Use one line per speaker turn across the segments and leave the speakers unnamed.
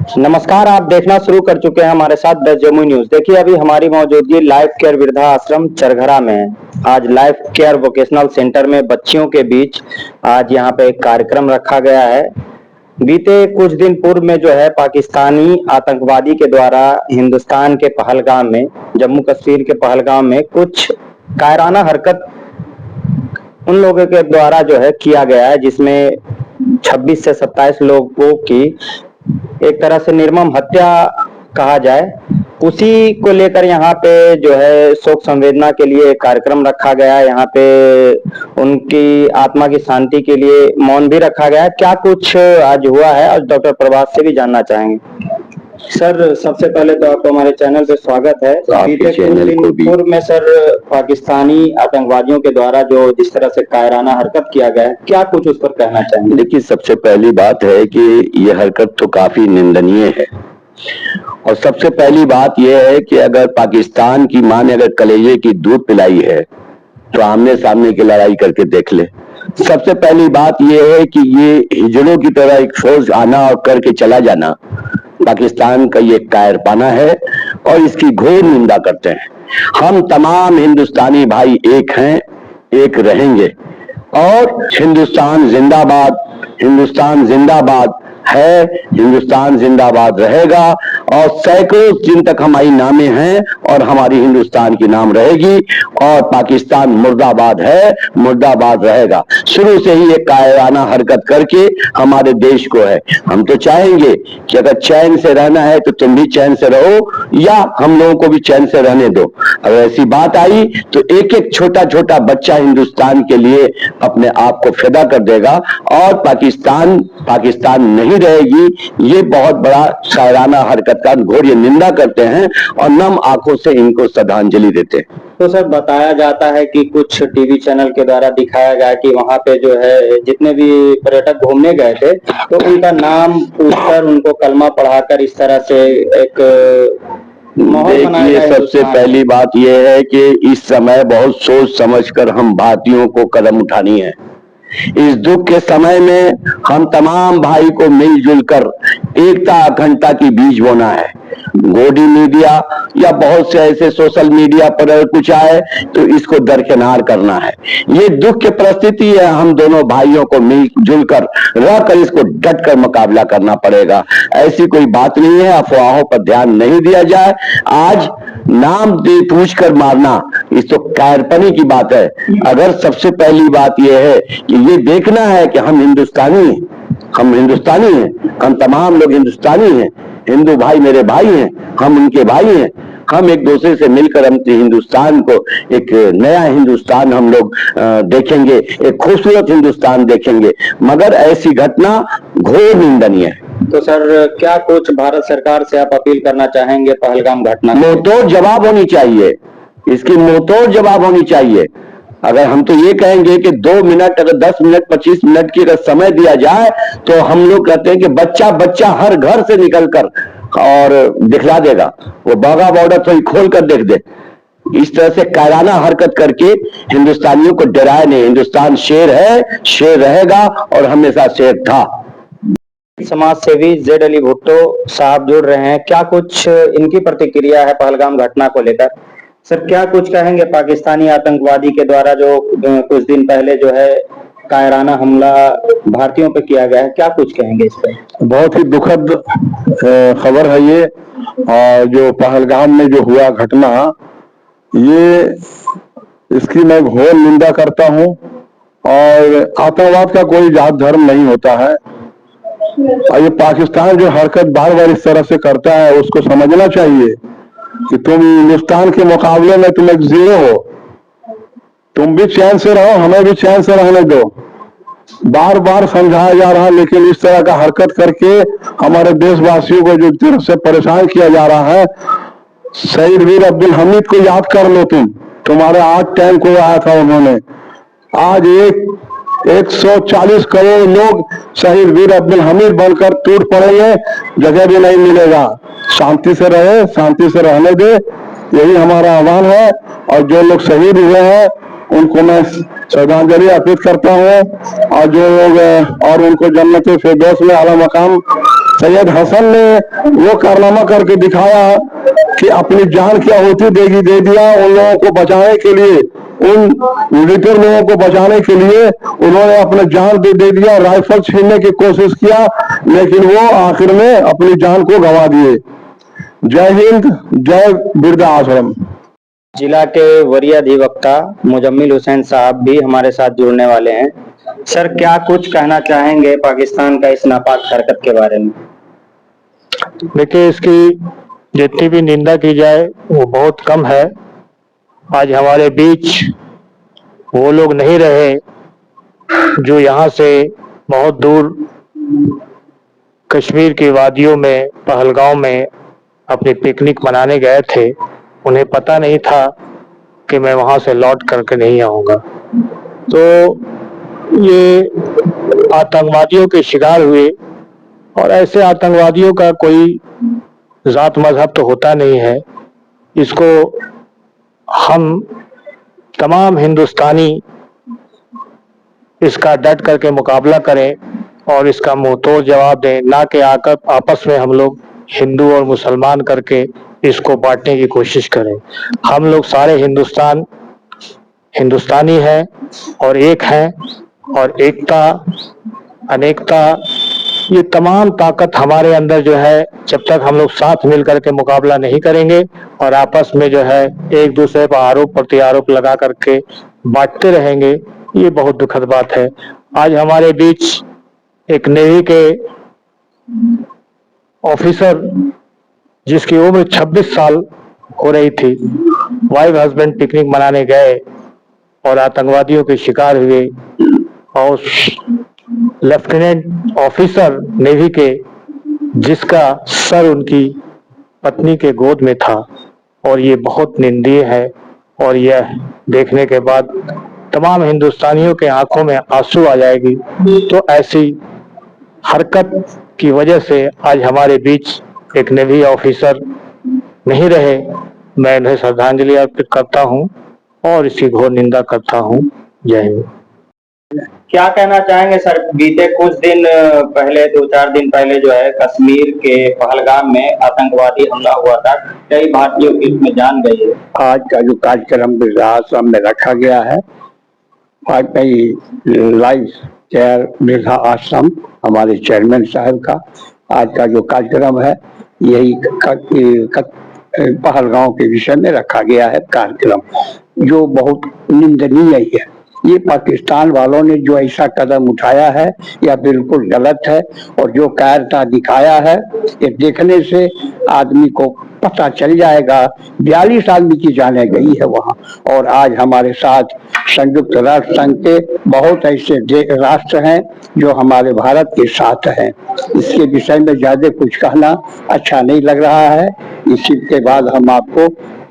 नमस्कार, आप देखना शुरू कर चुके हैं हमारे साथ द जमुई न्यूज। देखिए, अभी हमारी मौजूदगी लाइफ केयर वृद्धा आश्रम चरघरा में है। आज लाइफ केयर वोकेशनल सेंटर में बच्चियों के बीच आज यहाँ पे एक कार्यक्रम रखा गया है। बीते कुछ दिन पूर्व में जो है पाकिस्तानी आतंकवादी के द्वारा हिंदुस्तान के पहलगाम में, जम्मू कश्मीर के पहलगाम में कुछ कायराना हरकत उन लोगों के द्वारा जो है किया गया है, जिसमें 26 से 27 लोगों की एक तरह से निर्मम हत्या कहा जाए। उसी को लेकर यहाँ पे जो है शोक संवेदना के लिए एक कार्यक्रम रखा गया है। यहाँ पे उनकी आत्मा की शांति के लिए मौन भी रखा गया है। क्या कुछ आज हुआ है, आज डॉक्टर प्रभात से भी जानना चाहेंगे। सर, सबसे पहले तो आपको हमारे चैनल पे स्वागत है। बीते कुछ दिन पूर्व में सर पाकिस्तानी आतंकवादियों के द्वारा जो जिस तरह से कायराना हरकत किया गया है, क्या कुछ उस पर कहना चाहेंगे।
देखिए, सबसे पहली बात है कि ये हरकत तो काफी निंदनीय है। और सबसे पहली बात यह है कि अगर पाकिस्तान की मां ने अगर कलेजे की दूध पिलाई है तो आमने सामने की लड़ाई करके देख ले। सबसे पहली बात यह है कि ये हिजड़ों की तरह एक फोर्स आना और करके चला जाना पाकिस्तान का ये कायरपाना है और इसकी घोर निंदा करते हैं। हम तमाम हिंदुस्तानी भाई एक हैं, एक रहेंगे और हिंदुस्तान जिंदाबाद, हिंदुस्तान जिंदाबाद है, हिंदुस्तान जिंदाबाद रहेगा। और सैकड़ों दिन तक हमारी नामें हैं और हमारी हिंदुस्तान की नाम रहेगी और पाकिस्तान मुर्दाबाद है, मुर्दाबाद रहेगा। शुरू से ही ये कायराना हरकत करके हमारे देश को है। हम तो चाहेंगे कि अगर चैन से रहना है तो तुम भी चैन से रहो या हम लोगों को भी चैन से रहने दो। अगर ऐसी बात आई तो एक एक छोटा छोटा बच्चा हिंदुस्तान के लिए अपने आप को फिदा कर देगा और पाकिस्तान नहीं रहेगी। ये बहुत बड़ा शायराना हरकत का घोर ये निंदा करते हैं और नम आंखों से इनको श्रद्धांजलि देते हैं।
तो सर, बताया जाता है कि कुछ टीवी चैनल के द्वारा दिखाया गया कि वहां पे जो है जितने भी पर्यटक घूमने गए थे तो उनका नाम पूछकर उनको कलमा पढ़ाकर इस तरह से एक
देखिए, सबसे पहली बात यह है कि इस समय बहुत सोच समझकर हम भारतीयों को कदम उठानी है। इस दुख के समय में हम तमाम भाई को मिलजुल कर एकता अखंडता की बीज बोना है। गोदी मीडिया या बहुत से ऐसे सोशल मीडिया पर अगर कुछ आए तो इसको दरकिनार करना है। ये दुख की परिस्थिति है, हम दोनों भाइयों को मिलजुल कर रहकर इसको डट कर मुकाबला करना पड़ेगा। ऐसी कोई बात नहीं है, अफवाहों पर ध्यान नहीं दिया जाए। आज नाम दे पूछ कर मारना इस तो कायरपनी की बात है। अगर सबसे पहली बात यह है कि ये देखना है कि हम हिंदुस्तानी हैं, हम तमाम लोग हिंदुस्तानी हैं, हिंदू भाई मेरे भाई हैं, हम उनके भाई हैं। हम एक दूसरे से मिलकर हम हिंदुस्तान को एक नया हिंदुस्तान हम लोग देखेंगे, एक खूबसूरत हिंदुस्तान देखेंगे। मगर ऐसी घटना घोर निंदनीय है।
तो सर, क्या कुछ भारत सरकार से आप अपील करना चाहेंगे पहलगाम घटना?
मुंहतोड़ जवाब होनी चाहिए, इसकी मुंहतोड़ जवाब होनी चाहिए। अगर हम तो ये कहेंगे कि 2 मिनट, अगर 10 मिनट 25 मिनट की अगर समय दिया जाए तो हम लोग कहते हैं कि बच्चा बच्चा हर घर से निकलकर और दिखला देगा, वो बाघा बॉर्डर तो ही खोल कर देख दे। इस तरह से कायराना हरकत करके हिंदुस्तानियों को डराए नहीं। हिंदुस्तान शेर है, शेर रहेगा और हमेशा शेर था।
समाज सेवी जेड अली भुट्टो साहब जुड़ रहे हैं, क्या कुछ इनकी प्रतिक्रिया है पहलगाम घटना को लेकर? सर, क्या कुछ कहेंगे पाकिस्तानी आतंकवादी के द्वारा जो कुछ दिन पहले जो है कायराना हमला भारतीयों पे किया गया है, क्या कुछ कहेंगे इस पर?
बहुत ही दुखद खबर है ये। और जो पहलगाम में जो हुआ घटना, ये इसकी मैं घोर निंदा करता हूँ। और आतंकवाद का कोई जात धर्म नहीं होता है और ये पाकिस्तान जो हरकत बार बार इस तरह से करता है उसको समझना चाहिए कि तुम हिंदुस्तान के मुकाबले में तुम एक जीरो हो। तुम भी चैन से रहो, हमें भी चैन से रहने दो। बार बार समझाया जा रहा है, लेकिन इस तरह का हरकत करके हमारे देशवासियों को जो तरह से परेशान किया जा रहा है। शहीद वीर अब्दुल हमीद को याद कर लो, तुम्हारे 8 टैंक को आया था उन्होंने। आज 140 करोड़ लोग शहीद वीर अब्दुल हमीद बनकर टूट पड़ेंगे, जगह भी नहीं मिलेगा। शांति से रहे, शांति से रहने दे, यही हमारा आह्वान है। और जो लोग शहीद हुए हैं उनको मैं श्रद्धांजलि अर्पित करता हूँ और जो लोग और उनको जन्नत फिरदौस में आला मकाम सैयद हसन ने वो कारनामा करके दिखाया कि अपनी जान क्या होती दे दिया उन लोगों को बचाने के लिए, उन लिटर लोगों को बचाने के लिए उन्होंने अपना जान दे दिया, राइफल छीनने की कोशिश किया, लेकिन वो आखिर में अपनी जान को गंवा दिए। जय हिंद, जय बिरधा आश्रम।
जिला के वरीय अधिवक्ता मुजम्मिल हुसैन साहब भी हमारे साथ जुड़ने वाले हैं। सर, क्या कुछ कहना चाहेंगे पाकिस्तान का इस नापाक हरकत के बारे में?
देखिए, इसकी जितनी भी निंदा की जाए वो बहुत कम है। आज हमारे बीच वो लोग नहीं रहे जो यहाँ से बहुत दूर कश्मीर की वादियों में, पहलगांव में अपनी पिकनिक मनाने गए थे। उन्हें पता नहीं था कि मैं वहाँ से लौट करके नहीं आऊँगा। तो ये आतंकवादियों के शिकार हुए, और ऐसे आतंकवादियों का कोई जात मजहब तो होता नहीं है। इसको हम तमाम हिंदुस्तानी इसका डट करके मुकाबला करें और इसका मुंह तोड़ जवाब दें, ना कि आकर आपस में हम लोग हिंदू और मुसलमान करके इसको बांटने की कोशिश करें। हम लोग सारे हिंदुस्तानी हैं और एक हैं, और एकता, अनेकता, ये तमाम ताकत हमारे अंदर जो है, जब तक हम लोग साथ मिल करके मुकाबला नहीं करेंगे और आपस में जो है एक दूसरे पर आरोप प्रत्यारोप लगा करके बांटते रहेंगे, ये बहुत दुखद बात है। आज हमारे बीच एक नेवी के ऑफिसर जिसकी उम्र 26 साल हो रही थी, वाइफ हस्बैंड पिकनिक मनाने गए और आतंकवादियों के शिकार हुए, और लेफ्टिनेंट ऑफिसर नेवी के जिसका सर उनकी पत्नी के गोद में था। और ये बहुत निंदनीय है, और यह देखने के बाद तमाम हिंदुस्तानियों के आंखों में आंसू आ जाएगी। तो ऐसी हरकत की वजह से आज हमारे बीच एक नेवी ऑफिसर नहीं रहे। मैं उन्हें श्रद्धांजलि अर्पित करता हूं और इसकी घोर निंदा करता हूं। जय हिंद।
क्या कहना चाहेंगे सर? बीते कुछ दिन पहले, 2-4 दिन पहले जो है कश्मीर के पहलगाम में आतंकवादी हमला हुआ था, कई भारतीयों की इसमें जान गई है।
आज का जो कार्यक्रम बिरधा आश्रम में रखा गया है, आज कई लाइफ केयर बिरधा आश्रम हमारे चेयरमैन साहब का आज का जो कार्यक्रम है, यही पहलगांव के विषय में रखा गया है कार्यक्रम, जो बहुत निंदनीय है। ये पाकिस्तान वालों ने जो ऐसा कदम उठाया है यह बिल्कुल गलत है, और जो कायरता दिखाया है ये देखने से आदमी को पता चल जाएगा। 42 आदमी की जाने गई है वहाँ, और आज हमारे साथ संयुक्त राष्ट्र संघ के बहुत ऐसे राष्ट्र हैं जो हमारे भारत के साथ हैं। इसके विषय में ज्यादा कुछ कहना अच्छा नहीं लग रहा है। इसी के बाद हम आपको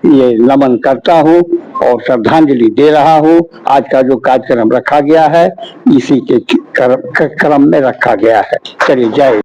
ये नमन करता हूँ और श्रद्धांजलि दे रहा हूँ। आज का जो कार्यक्रम रखा गया है इसी के क्रम में रखा गया है। चलिए, जय।